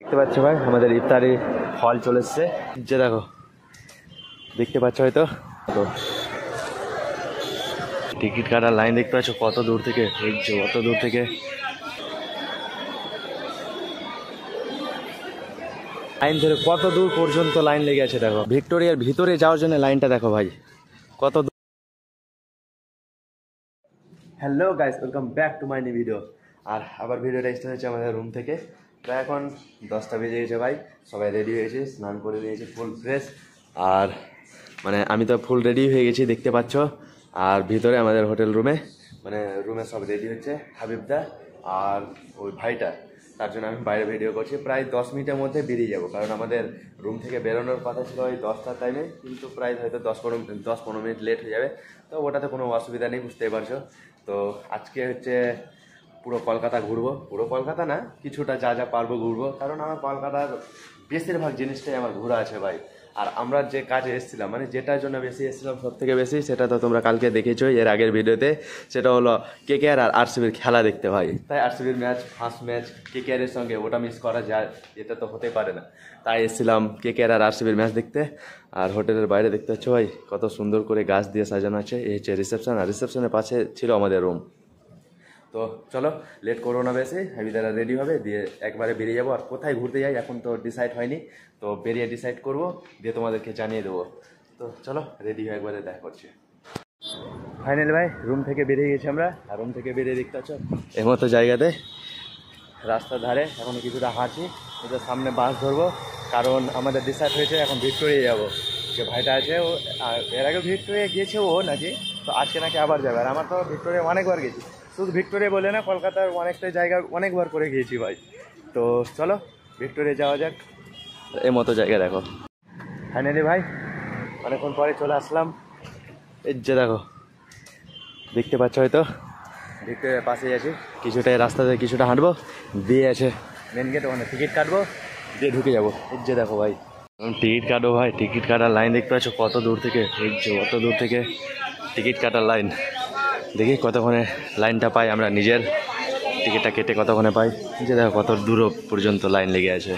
দেখতে পাচ্ছ ভাই আমাদের ইফতারি হল চলে এসছে, যে দেখো দেখতে পাচ্ছ হয়তো, তো টিকিট কাটার লাইন দেখতে পাচ্ছ কত দূর থেকে, কত দূর থেকে লাইন ধরে কত দূর পর্যন্ত লাইন লেগে আছে। দেখো ভিক্টোরিয়ার ভিতরে যাওয়ার জন্য লাইনটা দেখো ভাই কত দূর। Hello guys, welcome back to my new video. আর আবার ভিডিওটা স্টার্ট হচ্ছে আমাদের রুম থেকে। প্রায় এখন 10টা বেজে গেছে ভাই, সবাই রেডি হয়েছে, স্নান করে নিয়েছে ফুল ফ্রেশ। আর মানে আমি তো ফুল রেডি হয়ে গেছি দেখতে পাচ্ছ। আর ভিতরে আমাদের হোটেল রুমে রুমে সব রেডি হচ্ছে হাবিবদা আর ওই ভাইটা, তার জন্য আমি বাইরে ভিডিও করছি। প্রায় 10 মিনিটের মধ্যে বেরিয়ে যাব, কারণ আমাদের রুম থেকে বেরোনোর কথা ছিল ওই 10টার টাইমে, কিন্তু প্রায় হয়তো 10-15 মিনিট লেট হয়ে যাবে। তো ওটাতে কোনো অসুবিধা নেই, বুঝতেই পারছো। তো আজকে হচ্ছে পুরো কলকাতা ঘুরবো, পুরো কলকাতা না, কিছুটা যা যা পারবো ঘুরবো, কারণ আমার কলকাতার বেশিরভাগ জিনিসটাই আমার ঘোরা আছে ভাই। আর আমরা যে কাজে এসেছিলাম, মানে যেটার জন্য বেশি এসেছিলাম সব থেকে বেশি, সেটা তো তোমরা কালকে দেখেছো এর আগের ভিডিওতে, সেটা হলো কেকেআর আর আরসিবির খেলা দেখতে ভাই। তাই আরসিবির ম্যাচ, ফার্স্ট ম্যাচ কেকেআরের সঙ্গে, ওটা মিস করা যায়, এটা তো হতে পারে না। তাই এসেছিলাম কেকেআর আর আরসিবির ম্যাচ দেখতে। আর হোটেলের বাইরে দেখতে পাচ্ছ ভাই কত সুন্দর করে গাছ দিয়ে সাজানো আছে। এই হচ্ছে রিসেপশন, আর রিসেপশনের পাশে ছিল আমাদের রুম। তো চলো লেট করো না বেশি, হাবিদারা রেডি হবে, দিয়ে একবারে বেরিয়ে যাবো। আর কোথায় ঘুরতে যাই এখন তো ডিসাইড হয়নি, তো বেরিয়ে ডিসাইড করব, দিয়ে তোমাদেরকে জানিয়ে দেবো। তো চলো রেডি হয়ে একবারে দেখা করছি। ফাইনালি ভাই রুম থেকে বেরিয়ে গেছি আমরা। আর রুম থেকে বেরিয়ে দেখতে পাচ্ছ এই মতো জায়গাতে রাস্তার ধারে এখন কিছুটা হাঁটছি, ওদের সামনে বাস ধরবো, কারণ আমাদের ডিসাইড হয়েছে এখন ভিক্টোরিয়া যাবো। যে ভাইটা আছে ও এর আগে ভিক্টোরিয়া গিয়েছে ও নাকি, তো আজকে নাকি আবার যাবে। আর আমার তো ভিক্টোরিয়া অনেকবার গেছি, শুধু ভিক্টোরিয়া বলে না, কলকাতার অনেকটা জায়গা অনেকবার করে গিয়েছি ভাই। তো চলো ভিক্টোরিয়া যাওয়া যাক। এই মতো জায়গা দেখো ফাইনালি ভাই অনেকক্ষণ পরে চলে আসলাম। এই যে দেখো দেখতে পাচ্ছ হয়তো ভিক্টোরিয়ার পাশেই আছে, কিছুটা রাস্তাতে কিছুটা হাঁটবো, দিয়ে আছে মেন গেট, ওখানে টিকিট কাটবো, দিয়ে ঢুকে যাবো। এই যে দেখো ভাই টিকিট কাটবো ভাই, টিকিট কাটার লাইন দেখতে পাচ্ছ কত দূর থেকে, এই যে কত দূর থেকে টিকিট কাটার লাইন। দেখি কতক্ষণে লাইনটা পাই, আমরা নিজের টিকিটটা কেটে কতক্ষণে পাই। যে দেখো কত দূর পর্যন্ত লাইন লেগে আছে।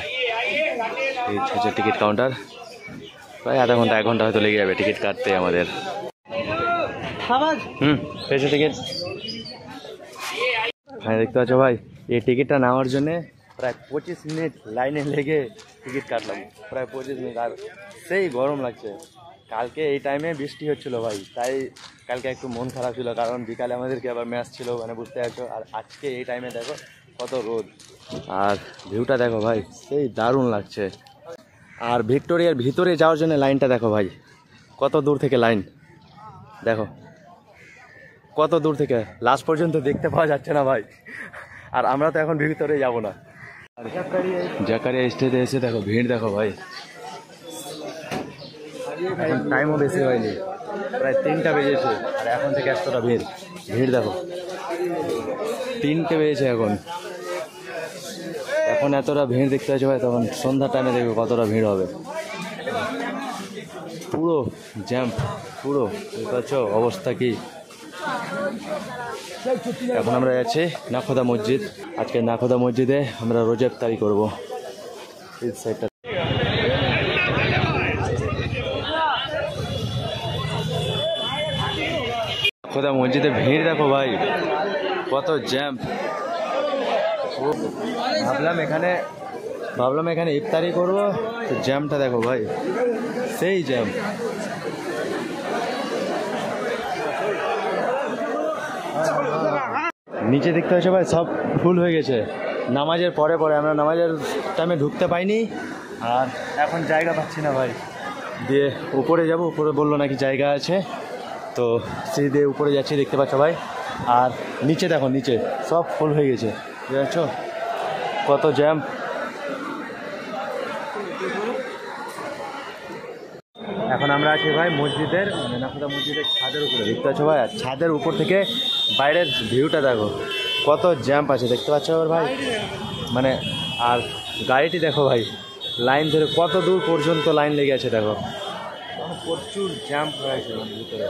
এই হচ্ছে টিকিট কাউন্টার, প্রায় আধা ঘন্টা 1 ঘন্টা হয়তো লেগে যাবে টিকিট কাটতে আমাদের। পেয়েছে টিকিট। হ্যাঁ দেখতে পাচ্ছ ভাই এই টিকিটটা নেওয়ার জন্যে প্রায় 25 মিনিট লাইনে লেগে টিকিট কাটলাম, প্রায় 25 মিনিট। আর সেই গরম লাগছে, কালকে এই টাইমে বৃষ্টি হচ্ছিল ভাই, তাই কালকে একটু মন খারাপ ছিল, কারণ বিকালে আমাদেরকে আবার ম্যাচ ছিল, মানে বুঝতে পারছো। আর আজকে এই টাইমে দেখো কত রোদ, আর ভিউটা দেখো ভাই সেই দারুণ লাগছে। আর ভিক্টোরিয়ার ভিতরে যাওয়ার জন্য লাইনটা দেখো ভাই কত দূর থেকে লাইন, দেখো কত দূর থেকে, লাস্ট পর্যন্ত দেখতে পাওয়া যাচ্ছে না ভাই। আর আমরা তো এখন ভিতরে যাব না। জাকারিয়া স্টেজে এসে দেখো ভিড় দেখো ভাই, এখন টাইমও বেশি হয়নি, প্রায় 3টা বেজেছে, আর এখন থেকে এতটা ভিড় দেখো, 3টে বেজেছে এখন এতটা ভিড় দেখতে পাচ্ছ ভাই। তখন সন্ধ্যার টাইমে দেখবে কতটা ভিড় হবে, পুরো জ্যাম, পুরো দেখতে পাচ্ছ অবস্থা কি। এখন আমরা যাচ্ছি নাখোদা মসজিদ, আজকে নাখোদা মসজিদে আমরা রোজা ইফতারি করবো। এই সাইডটা নাখোদা মসজিদে ভিড় দেখো ভাই কত জ্যাম। ভাবলাম এখানে ইফতারি করবো, তো জ্যামটা দেখো ভাই সেই জ্যাম। নিচে দেখতে পাচ্ছ ভাই সব ফুল হয়ে গেছে, নামাজের পরে আমরা নামাজের টাইমে ঢুকতে পাইনি, আর এখন জায়গা পাচ্ছি না ভাই। দিয়ে উপরে যাব, উপরে বললো নাকি জায়গা আছে, তো সেই দিয়ে উপরে যাচ্ছি দেখতে পাচ্ছ ভাই। আর নিচে দেখো, নিচে সব ফুল হয়ে গেছে, বুঝতে পারছো কত জ্যাম। এখন আমরা আছি ভাই মসজিদের, মানে নাখোদা মসজিদের ছাদের উপরে, দেখতে পাচ্ছ ভাই। আর ছাদের উপর থেকে বাইরের ভিউটা দেখো কত জ্যাম আছে, দেখতে পাচ্ছ ভাই। মানে আর গাড়িটি দেখো ভাই লাইন ধরে কত দূর পর্যন্ত লাইন লেগে আছে, দেখো প্রচুর জ্যাম হয়েছে মানে ভিতরে।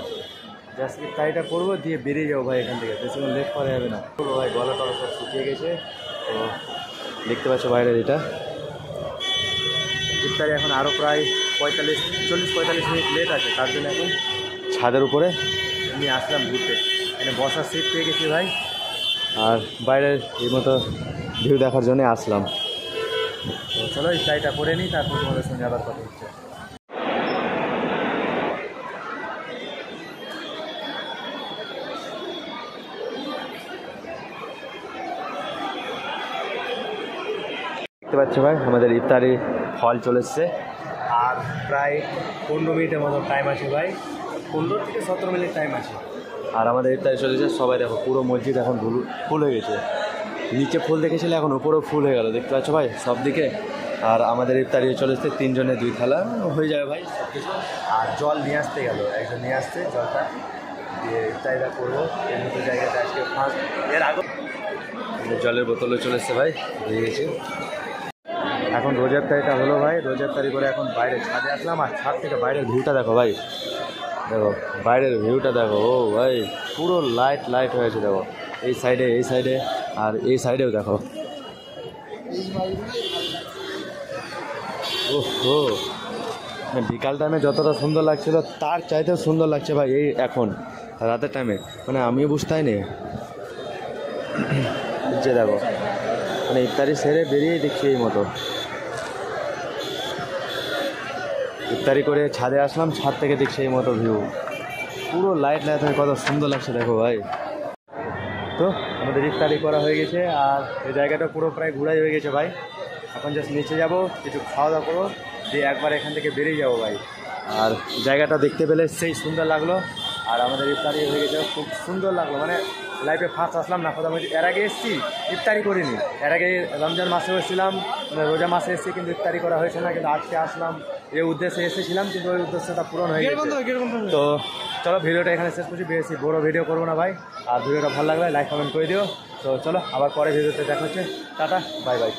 জাস্ট ইফতারিটা করবো, দিয়ে বেরিয়ে যাবো ভাই এখান থেকে, বেশিক্ষণ লেট করা যাবে না। পুরো ভাই গলা টলা সব শুকিয়ে গেছে, তো দেখতে পাচ্ছ বাইরের এটা ইফতারি এখন আরও প্রায় 40-45 মিনিট লেট আছে, তার জন্য এখন ছাদের উপরে নিয়ে আসলাম ঘুরতে। এখানে বসার সিট পেয়ে গেছি ভাই, আর বাইরের এই মতো ভিউ দেখার জন্য আসলাম। তো চলো ইফতারিটা করে নিই, তারপর তোমাদের সঙ্গে আবার কথা হচ্ছে। দেখতে পাচ্ছ ভাই আমাদের ইফতারি ফল চলে এসছে, আর প্রায় 15 মিনিটের মতো টাইম আছে ভাই, 15 থেকে 17 মিনিট টাইম আছে। আর আমাদের ইফতারি চলে এসেছে। সবাই দেখো পুরো মসজিদ এখন ফুল হয়ে গেছে, নিচে ফুল দেখেছিলে এখন উপরেও ফুল হয়ে গেল, দেখতে পাচ্ছ ভাই সব দিকে। আর আমাদের ইফতারি চলে এসছে 3 জনে 2 থালা হয়ে যাবে ভাই সব কিছু। আর জল নিয়ে আসতে গেল, একজন নিয়ে আসছে জলটা দিয়ে ইফতারিটা করবো। এর মতো জায়গাতে আজকে ফার্স্ট, এর আগে জলের বোতলও চলে এসছে ভাই, হয়ে গেছে। এখন রোজার তারিটা হলো ভাই, রোজার তারি করে এখন বাইরে ছাদে আসলাম। আর ছাদ থেকে বাইরের ভিউটা দেখো ভাই, দেখো বাইরের ভিউটা দেখো। ও ভাই পুরো লাইট হয়েছে দেখো, এই সাইডে আর এই সাইডেও দেখো। ওহো, বিকাল টাইমে যতটা সুন্দর লাগছিল তার চাইতেও সুন্দর লাগছে ভাই এই এখন রাতের টাইমে, মানে আমি বুঝতে পারিনি যে দেখো, মানে ইফতারি সেরে বেরিয়েই দেখছি এই মতো। ইফতারি করে ছাদে আসলাম, ছাদ থেকে দেখছি এই মতো ভিউ, পুরো লাইট হয়ে কত সুন্দর লাগছে দেখো ভাই। তো আমাদের ইফতারি করা হয়ে গেছে, আর এই জায়গাটা পুরো প্রায় ঘোরাই হয়ে গেছে ভাই। এখন জাস্ট নিচে যাব, কিছু খাওয়া দাওয়া করবো, দিয়ে একবার এখান থেকে বেরিয়ে যাবো ভাই। আর জায়গাটা দেখতে পেলে সেই সুন্দর লাগলো, আর আমাদের ইফতারি হয়ে গেছে, খুব সুন্দর লাগলো। মানে লাইফে ফার্স্ট আসলাম না কোথাও, এর আগে এসেছি ইফতারি করিনি, এর আগে রমজান মাসে এসেছিলাম, রোজা মাসে এসেছি, কিন্তু ইফতারি করা হয়েছে না। কিন্তু আজকে আসলাম, এই উদ্দেশ্যে এসেছিলাম, কিন্তু ওই উদ্দেশ্যটা পূরণ হয়ে গেছে। তো চলো ভিডিওটা এখানে শেষ করছি, বেশি বড় ভিডিও করবো না ভাই। আর ভিডিওটা ভালো লাগলে লাইক কমেন্ট করে দিও। তো চলো আবার পরে ভিডিওতে দেখা হচ্ছে, টাটা বাই বাই।